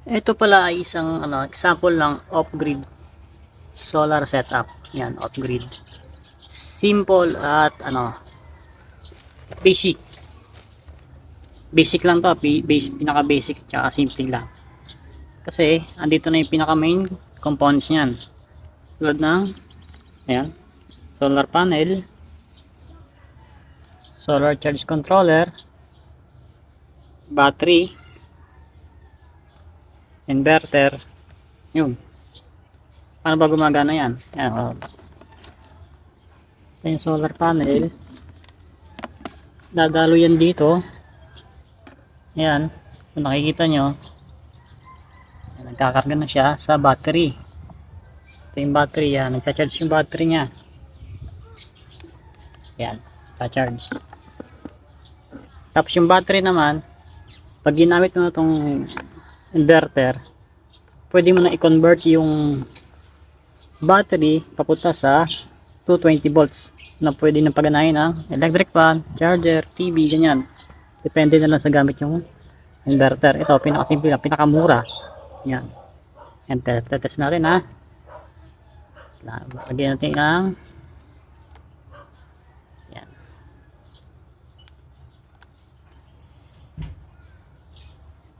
Ito pala ay isang example ng off-grid solar setup. Yan, off-grid. Simple at basic. Basic lang to, basic, pinaka basic tsaka simple lang. Kasi andito na yung pinaka main components niyan. Tulad ng ayan, solar panel, solar charge controller, battery, inverter. Yun. Paano ba gumagana yan? Ayan, ito yung solar panel. Dadalo yan dito. Ayan. Kung nakikita nyo, nagkakarga na siya sa battery. Ito yung battery yan. Nagcha-charge yung battery niya. Ayan. Nagcha-charge. Tapos yung battery naman, pag ginamit mo na itong inverter, pwede mo na i-convert yung battery papunta sa 220 volts na pwede na paganahin ng electric fan, charger, TV, ganyan. Depende na lang sa gamit yung inverter. Ito, pinakasimple lang, pinakamura. Yan. Yan, test natin ha. Lagyan natin ang yan.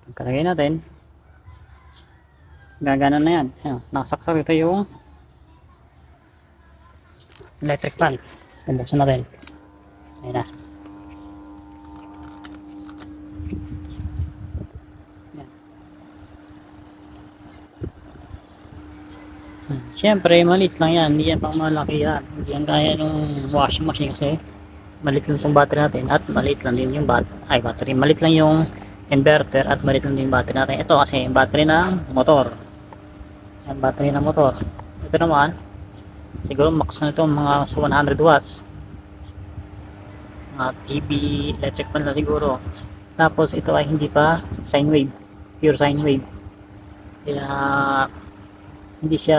Pagkalagay natin, gagana na yan. Ayan, nakasaksak ito yung electric fan. Buksan natin. Ayan na. Siyempre, maliit lang yan. Hindi yan pang malaki yan. Hindi yan kaya nung washing machine kasi maliit lang itong battery natin at maliit lang din yung battery. Maliit lang yung inverter at maliit lang din yung battery natin. Ito kasi yung battery ng motor. Yan, battery ng motor. Ito naman, siguro max na ito mga sa 100 watts. Mga TV, electric fan na siguro. Tapos ito ay hindi pa sine wave. Pure sine wave. Kaya hindi siya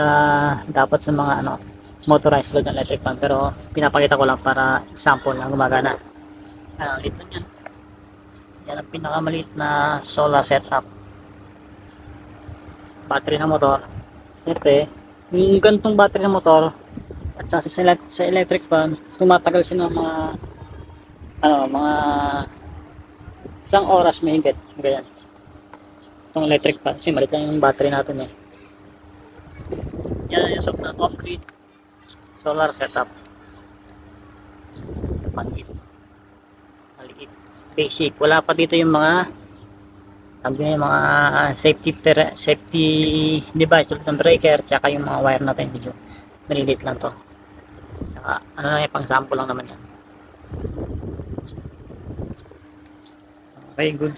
dapat sa mga motorized load ng electric fan, pero pinapakita ko lang para example na gumagana. Ulit lang yan. Yan ang pinakamaliit na solar setup. Battery ng motor. Siyempre, yung gantong battery ng motor at sa electric fan, tumatagal siya ng mga isang oras may higit. Ganyan. Itong electric fan, kasi maliit lang yung battery natin eh. Yan yung ng off-grid solar setup. Maliit. Basic. Wala pa dito yung mga safety device tulad ng breaker, tsaka yung mga wire natin. Medyo malilit lang to. Tsaka pang sample lang naman yan. Okay, good.